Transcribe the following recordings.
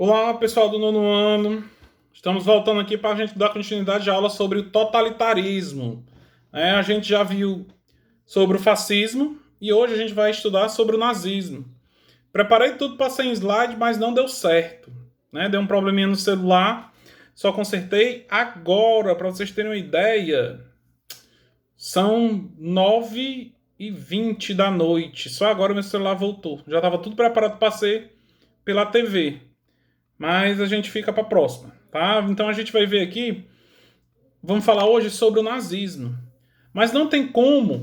Olá, pessoal do nono ano. Estamos voltando aqui para a gente dar continuidade à aula sobre o totalitarismo. A gente já viu sobre o fascismo e hoje a gente vai estudar sobre o nazismo. Preparei tudo para ser em slide, mas não deu certo. Deu um probleminha no celular, só consertei agora, para vocês terem uma ideia. São 9h20 da noite. Só agora meu celular voltou. Já estava tudo preparado para ser pela TV. Mas a gente fica para a próxima, tá? Então a gente vai ver aqui, vamos falar hoje sobre o nazismo. Mas não tem como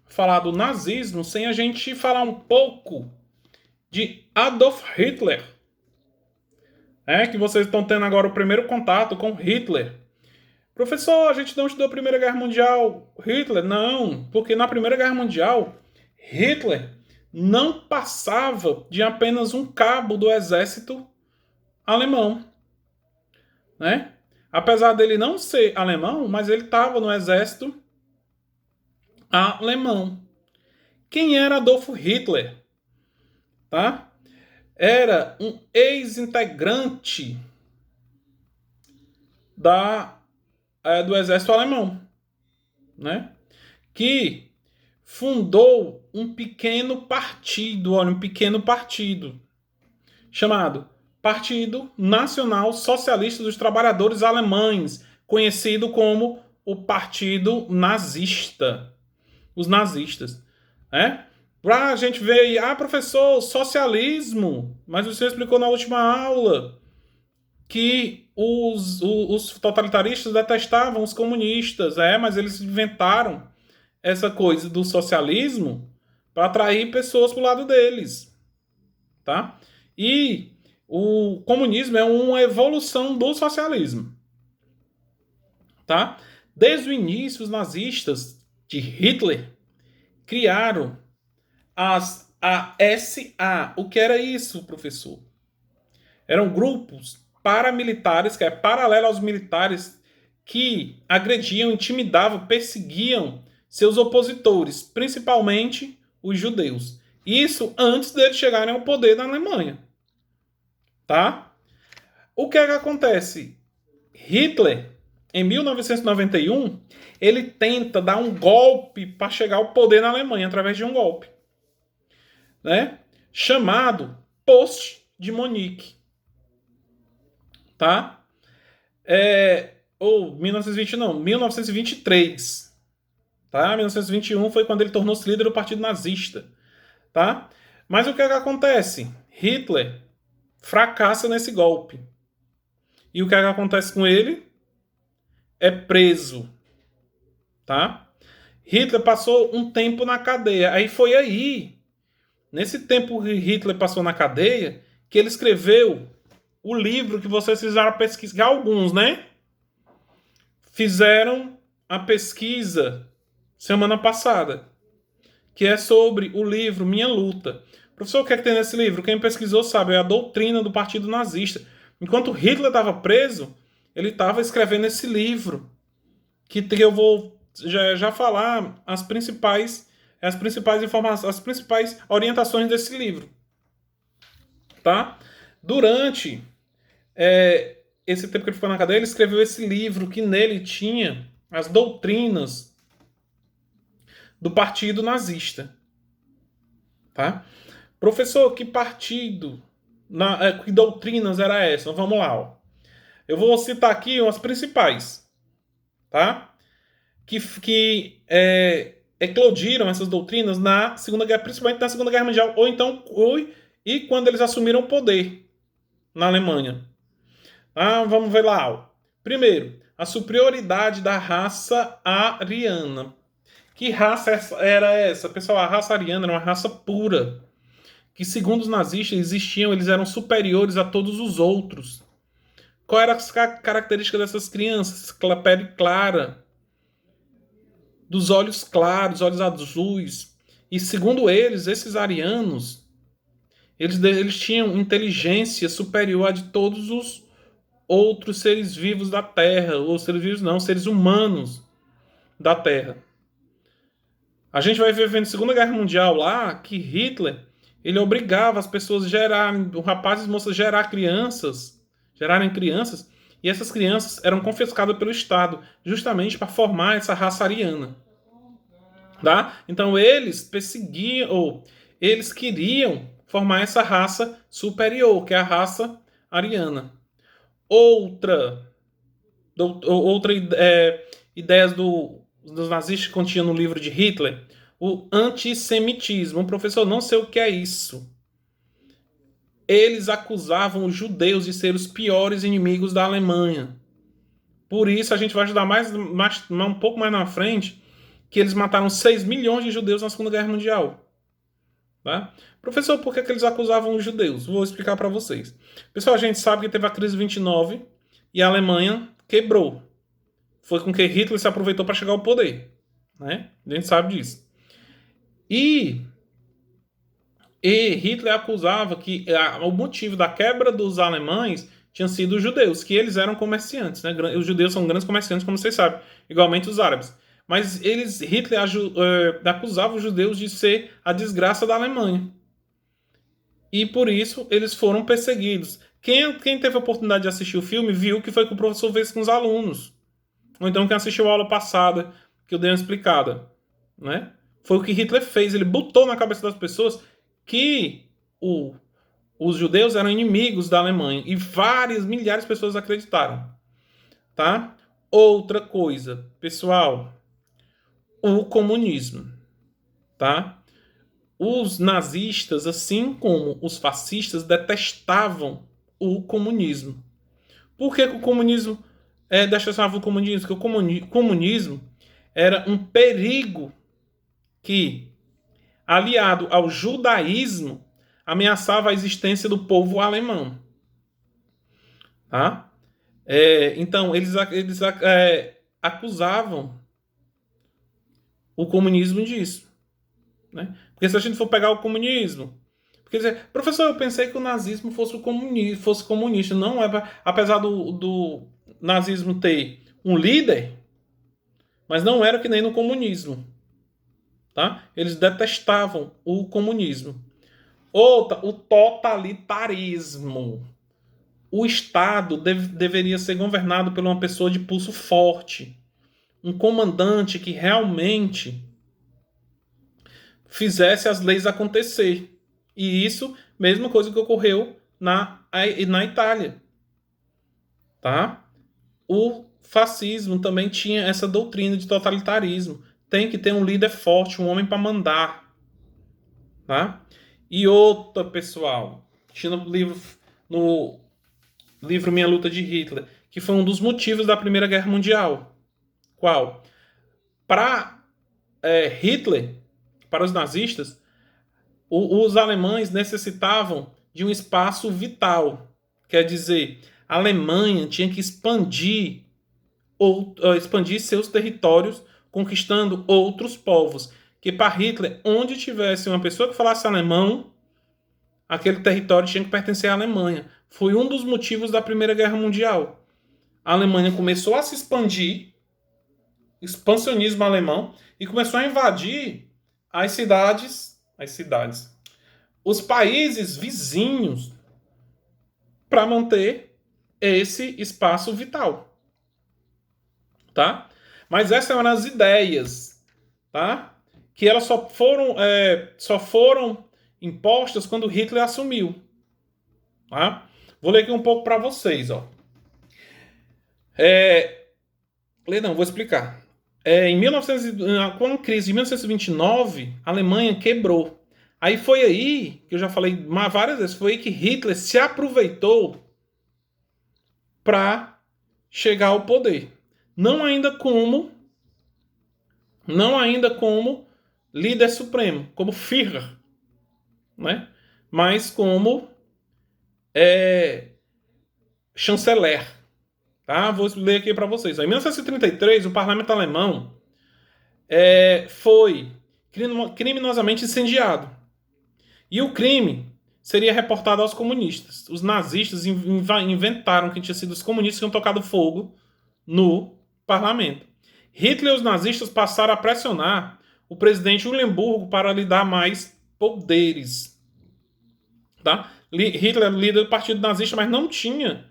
falar do nazismo sem a gente falar um pouco de Adolf Hitler. Que vocês estão tendo agora o primeiro contato com Hitler. Professor, a gente não estudou a Primeira Guerra Mundial. Hitler? Não, porque na Primeira Guerra Mundial, Hitler não passava de apenas um cabo do exército alemão, né? Apesar dele não ser alemão, mas ele estava no exército alemão. Quem era Adolf Hitler? Tá? Era um ex-integrante do exército alemão, né? Que fundou um pequeno partido, chamado Partido Nacional Socialista dos Trabalhadores Alemães, conhecido como o Partido Nazista. Os nazistas. Pra a gente ver aí, professor, socialismo. Mas você explicou na última aula que os totalitaristas detestavam os comunistas, mas eles inventaram essa coisa do socialismo para atrair pessoas para o lado deles, tá? E o comunismo é uma evolução do socialismo, tá? Desde o início, os nazistas de Hitler criaram a SA. O que era isso, professor? Eram grupos paramilitares, que é paralelo aos militares, que agrediam, intimidavam, perseguiam seus opositores, principalmente os judeus. Isso antes deles chegarem ao poder na Alemanha. Tá? O que é que acontece? Hitler, em 1991, ele tenta dar um golpe para chegar ao poder na Alemanha, através de um golpe, né? Chamado Post de Munique. Tá? Ou 1920 não, 1923. Tá? 1921 foi quando ele tornou-se líder do partido nazista. Tá? Mas o que é que acontece? Hitler fracassa nesse golpe. E o que é que acontece com ele? É preso. Tá? Hitler passou um tempo na cadeia. Aí foi aí, nesse tempo que Hitler passou na cadeia, que ele escreveu o livro que vocês fizeram pesquisar, alguns, né? Fizeram a pesquisa semana passada, que é sobre o livro Minha Luta. Professor, o que é que tem nesse livro? Quem pesquisou sabe, é a doutrina do Partido Nazista. Enquanto Hitler estava preso, ele estava escrevendo esse livro, que eu vou já falar as principais informações, as principais orientações desse livro. Tá? Durante esse tempo que ele ficou na cadeia, ele escreveu esse livro, que nele tinha as doutrinas do Partido Nazista. Tá? Professor, que partido, que doutrinas era essa? Vamos lá. Ó. Eu vou citar aqui as principais, tá? Que eclodiram essas doutrinas na Segunda Guerra, principalmente na Segunda Guerra Mundial, e quando eles assumiram o poder na Alemanha. Vamos ver lá. Ó. Primeiro, a superioridade da raça ariana. Que raça era essa? Pessoal, a raça ariana era uma raça pura, que segundo os nazistas eles eram superiores a todos os outros. Qual era a característica dessas crianças? Pele clara, dos olhos claros, olhos azuis. E segundo eles, esses arianos, eles tinham inteligência superior a de todos os outros seres vivos da Terra, ou seres vivos não, seres humanos da Terra. A gente vai ver na Segunda Guerra Mundial lá que Hitler, ele obrigava as pessoas a gerarem, os rapazes e moças gerarem crianças, e essas crianças eram confiscadas pelo Estado, justamente para formar essa raça ariana. Tá? Então eles perseguiam, ou eles queriam formar essa raça superior, que é a raça ariana. Outra ideias dos nazistas que continha no livro de Hitler, o antissemitismo. Professor, não sei o que é isso. Eles acusavam os judeus de ser os piores inimigos da Alemanha. Por isso a gente vai ajudar um pouco mais na frente, que eles mataram 6 milhões de judeus na Segunda Guerra Mundial. Tá? Professor, por que eles acusavam os judeus? Vou explicar para vocês. Pessoal, a gente sabe que teve a crise 29 e a Alemanha quebrou. Foi com que Hitler se aproveitou para chegar ao poder. Né? A gente sabe disso. E Hitler acusava que o motivo da quebra dos alemães tinha sido os judeus, que eles eram comerciantes. Né? Os judeus são grandes comerciantes, como vocês sabem, igualmente os árabes. Mas Hitler acusava os judeus de ser a desgraça da Alemanha. E por isso eles foram perseguidos. Quem teve a oportunidade de assistir o filme viu que foi que o professor fez com os alunos. Ou então quem assistiu a aula passada, que eu dei uma explicada. Né? Foi o que Hitler fez. Ele botou na cabeça das pessoas que os judeus eram inimigos da Alemanha. E milhares de pessoas acreditaram. Tá? Outra coisa, pessoal, o comunismo. Tá? Os nazistas, assim como os fascistas, detestavam o comunismo. Por que o comunismo detestava o comunismo? Porque o comunismo era um perigo que, aliado ao judaísmo, ameaçava a existência do povo alemão. Tá? Então, eles acusavam o comunismo disso. Né? Porque se a gente for pegar o comunismo... Porque dizer, professor, eu pensei que o nazismo fosse comunista. Não é, apesar do nazismo ter um líder, mas não era que nem no comunismo. Tá? Eles detestavam o comunismo. Outra, o totalitarismo. O Estado deveria ser governado por uma pessoa de pulso forte. Um comandante que realmente fizesse as leis acontecer. E isso, mesma coisa que ocorreu na Itália. Tá? O fascismo também tinha essa doutrina de totalitarismo. Tem que ter um líder forte, um homem para mandar. Tá? E outra, pessoal, tinha no livro Minha Luta de Hitler, que foi um dos motivos da Primeira Guerra Mundial. Qual? Para Hitler, para os nazistas, os alemães necessitavam de um espaço vital. Quer dizer, a Alemanha tinha que expandir seus territórios, conquistando outros povos. Que para Hitler, onde tivesse uma pessoa que falasse alemão, aquele território tinha que pertencer à Alemanha. Foi um dos motivos da Primeira Guerra Mundial. A Alemanha começou a se expandir, expansionismo alemão, e começou a invadir os países vizinhos, para manter esse espaço vital. Tá? Mas essas eram as ideias, tá? Que elas só foram impostas quando Hitler assumiu. Tá? Vou ler aqui um pouco para vocês. Ó. Vou explicar. Com a crise de 1929, a Alemanha quebrou. Aí foi aí, que eu já falei várias vezes, foi aí que Hitler se aproveitou para chegar ao poder. Não ainda como líder supremo, como Führer, né? Mas como chanceler. Tá? Vou ler aqui para vocês. Em 1933, o parlamento alemão foi criminosamente incendiado. E o crime seria reportado aos comunistas. Os nazistas inventaram que tinha sido os comunistas que tinham tocado fogo no parlamento. Hitler e os nazistas passaram a pressionar o presidente Luxemburgo para lhe dar mais poderes. Tá? Hitler era líder do partido nazista, mas não tinha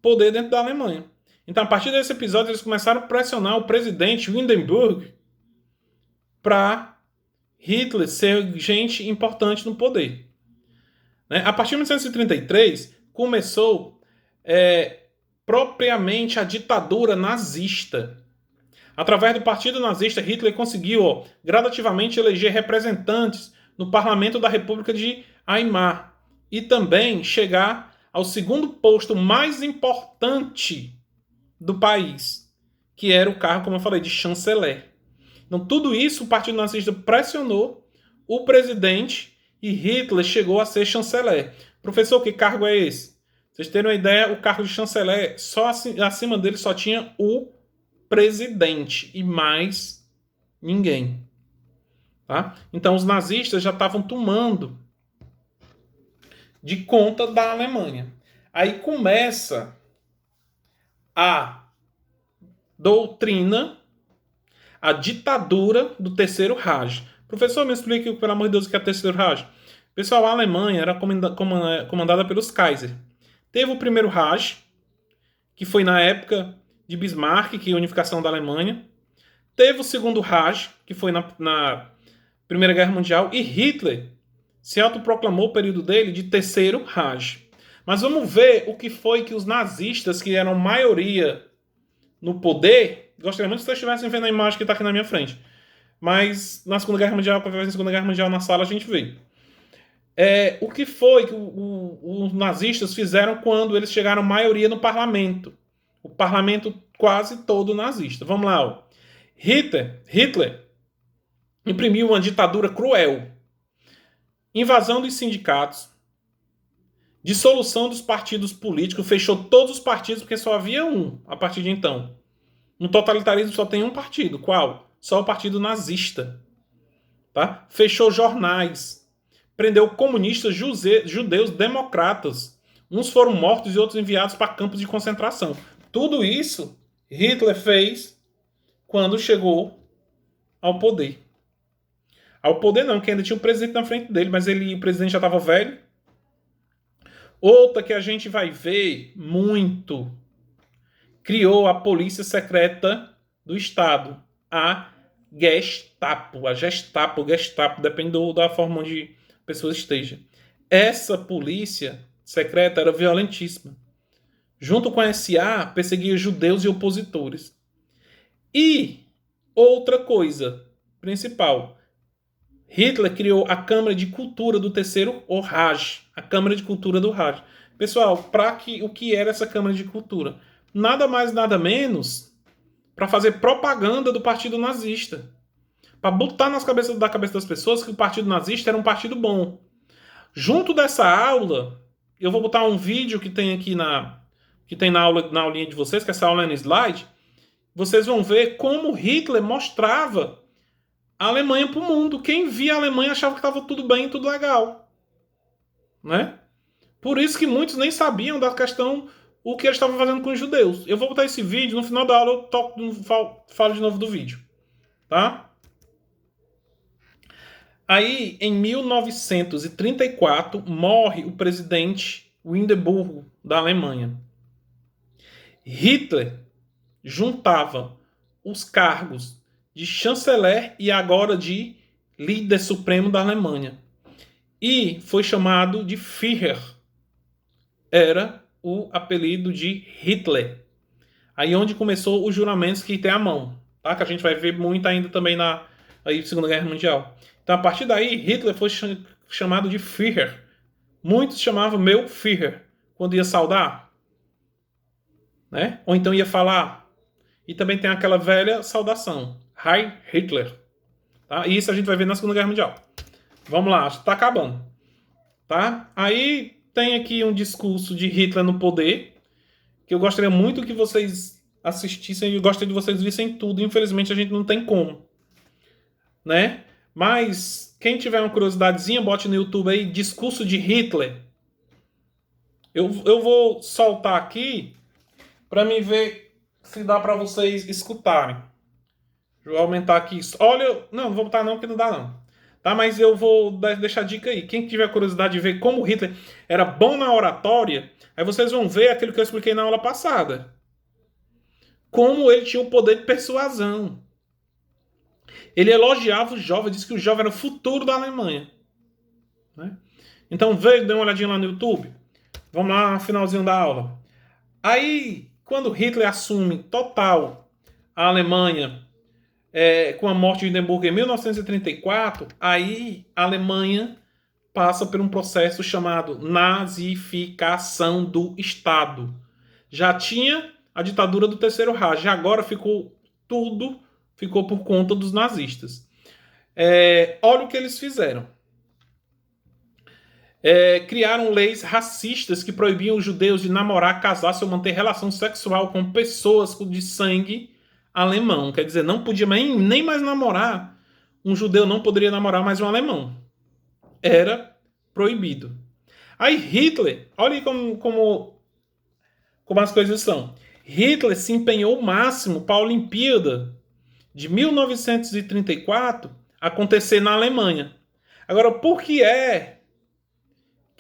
poder dentro da Alemanha. Então, a partir desse episódio, eles começaram a pressionar o presidente Hindenburg para Hitler ser gente importante no poder. Né? A partir de 1933, começou propriamente a ditadura nazista. Através do Partido Nazista, Hitler conseguiu gradativamente eleger representantes no Parlamento da República de Weimar e também chegar ao segundo posto mais importante do país, que era o cargo, como eu falei, de chanceler. Então, tudo isso o Partido Nazista pressionou o presidente e Hitler chegou a ser chanceler. Professor, que cargo é esse? Vocês terem uma ideia, o cargo de chanceler, só acima dele só tinha o presidente e mais ninguém. Tá? Então, os nazistas já estavam tomando de conta da Alemanha. Aí começa a doutrina, a ditadura do Terceiro Reich. Professor, me explique, pelo amor de Deus, o que é o Terceiro Reich. Pessoal, a Alemanha era comandada pelos Kaiser. Teve o Primeiro Reich, que foi na época de Bismarck, que é a unificação da Alemanha. Teve o Segundo Reich, que foi na Primeira Guerra Mundial. E Hitler se autoproclamou o período dele de Terceiro Reich. Mas vamos ver o que foi que os nazistas, que eram maioria no poder, gostaria muito que vocês estivessem vendo a imagem que está aqui na minha frente. Mas na Segunda Guerra Mundial, quando vai na Segunda Guerra Mundial na sala, a gente vê. O que foi que os nazistas fizeram quando eles chegaram à maioria no parlamento? O parlamento quase todo nazista. Vamos lá. Ó. Hitler imprimiu uma ditadura cruel. Invasão dos sindicatos. Dissolução dos partidos políticos. Fechou todos os partidos porque só havia um a partir de então. No totalitarismo só tem um partido. Qual? Só o partido nazista. Tá? Fechou jornais. Prendeu comunistas, judeus, democratas. Uns foram mortos e outros enviados para campos de concentração. Tudo isso Hitler fez quando chegou ao poder. Ao poder não, que ainda tinha o presidente na frente dele, mas o presidente já estava velho. Outra que a gente vai ver muito, criou a polícia secreta do Estado, a Gestapo. A Gestapo, depende da forma onde a pessoa esteja. Essa polícia secreta era violentíssima. Junto com a SA, perseguia judeus e opositores. E outra coisa principal, Hitler criou a Câmara de Cultura do Terceiro Reich, a Câmara de Cultura do Reich. Pessoal, o que era essa Câmara de Cultura? Nada mais, nada menos para fazer propaganda do Partido Nazista. Para botar da cabeça das pessoas que o Partido Nazista era um partido bom. Junto dessa aula, eu vou botar um vídeo que tem aqui na aulinha de vocês, que essa aula é no slide. Vocês vão ver como Hitler mostrava a Alemanha para o mundo. Quem via a Alemanha achava que estava tudo bem, tudo legal. Né? Por isso que muitos nem sabiam da questão, o que eles estavam fazendo com os judeus. Eu vou botar esse vídeo, no final da aula eu falo de novo do vídeo. Tá? Aí, em 1934, morre o presidente Hindenburg da Alemanha. Hitler juntava os cargos de chanceler e agora de líder supremo da Alemanha. E foi chamado de Führer. Era o apelido de Hitler. Aí onde começou os juramentos que tem a mão. Tá? Que a gente vai ver muito ainda também na Segunda Guerra Mundial. Então, a partir daí, Hitler foi chamado de Führer. Muitos chamavam meu Führer quando ia saudar. Né? Ou então ia falar. E também tem aquela velha saudação. Heil Hitler. Tá? E isso a gente vai ver na Segunda Guerra Mundial. Vamos lá, está acabando. Tá? Aí tem aqui um discurso de Hitler no poder, que eu gostaria muito que vocês assistissem e eu gostaria de vocês vissem tudo. Infelizmente a gente não tem como. Né? Mas quem tiver uma curiosidadezinha, bote no YouTube aí, discurso de Hitler. Eu vou soltar aqui para me ver se dá para vocês escutarem. Vou aumentar aqui. Olha, não vou botar não, porque não dá não. Tá, mas eu vou deixar a dica aí. Quem tiver curiosidade de ver como Hitler era bom na oratória, aí vocês vão ver aquilo que eu expliquei na aula passada. Como ele tinha o poder de persuasão. Ele elogiava o jovem, disse que o jovem era o futuro da Alemanha. Né? Então, veja, dê uma olhadinha lá no YouTube. Vamos lá, finalzinho da aula. Aí, quando Hitler assume total a Alemanha, com a morte de Hindenburg em 1934, aí a Alemanha passa por um processo chamado nazificação do Estado. Já tinha a ditadura do Terceiro Reich, agora tudo ficou por conta dos nazistas. Olha o que eles fizeram. Criaram leis racistas que proibiam os judeus de namorar, casar-se ou manter relação sexual com pessoas de sangue alemão. Quer dizer, não podia nem mais namorar. Um judeu não poderia namorar mais um alemão. Era proibido. Aí Hitler, olha aí como as coisas são. Hitler se empenhou o máximo para a Olimpíada de 1934 acontecer na Alemanha. Agora, por que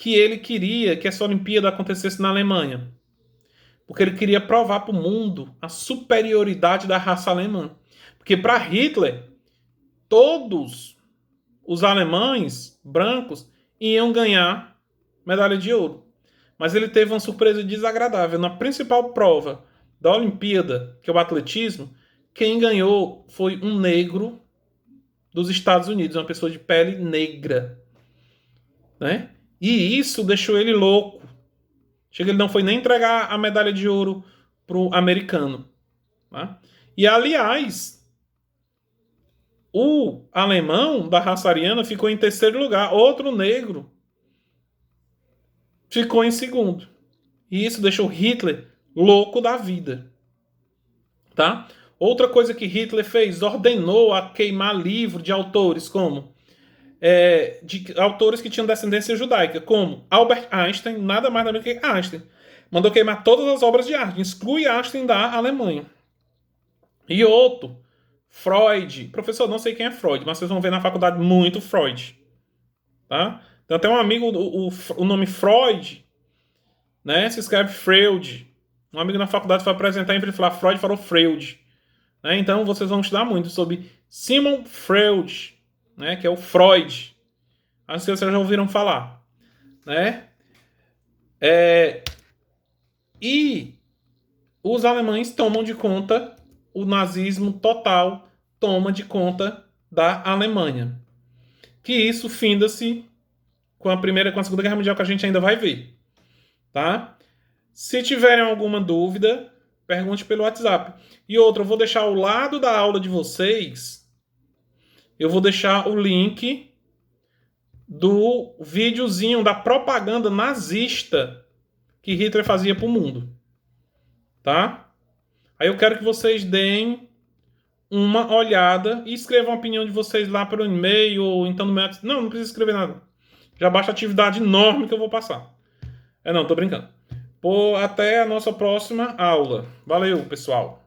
ele queria que essa Olimpíada acontecesse na Alemanha? Porque ele queria provar para o mundo a superioridade da raça alemã. Porque para Hitler, todos os alemães brancos iam ganhar medalha de ouro. Mas ele teve uma surpresa desagradável. Na principal prova da Olimpíada, que é o atletismo, quem ganhou foi um negro dos Estados Unidos, uma pessoa de pele negra. Né? E isso deixou ele louco. Chega, ele não foi nem entregar a medalha de ouro pro americano. Tá? E, aliás, o alemão da raça ariana ficou em terceiro lugar. Outro negro ficou em segundo. E isso deixou Hitler louco da vida. Tá? Outra coisa que Hitler fez, ordenou a queimar livros de autores como de autores que tinham descendência judaica, como Albert Einstein, nada mais nada menos que Einstein. Mandou queimar todas as obras de Einstein, exclui Einstein da Alemanha. E outro, Freud. Professor, não sei quem é Freud, mas vocês vão ver na faculdade muito Freud. Tá? Então tem um amigo, o nome Freud, né, se escreve Freud. Um amigo na faculdade foi apresentar, em vez de falar Freud, falou Freud. Né? Então vocês vão estudar muito sobre Sigmund Freud, né, que é o Freud. Acho que vocês já ouviram falar. Né? E os alemães tomam de conta, o nazismo total toma de conta da Alemanha. Que isso finda-se com a Segunda Guerra Mundial, que a gente ainda vai ver. Tá? Se tiverem alguma dúvida, pergunte pelo WhatsApp. E outra, eu vou deixar ao lado da aula de vocês, eu vou deixar o link do videozinho da propaganda nazista que Hitler fazia para o mundo. Tá? Aí eu quero que vocês deem uma olhada e escrevam a opinião de vocês lá pelo e-mail ou então no meu... Não precisa escrever nada. Já basta a atividade enorme que eu vou passar. Não, tô brincando. Até a nossa próxima aula. Valeu, pessoal.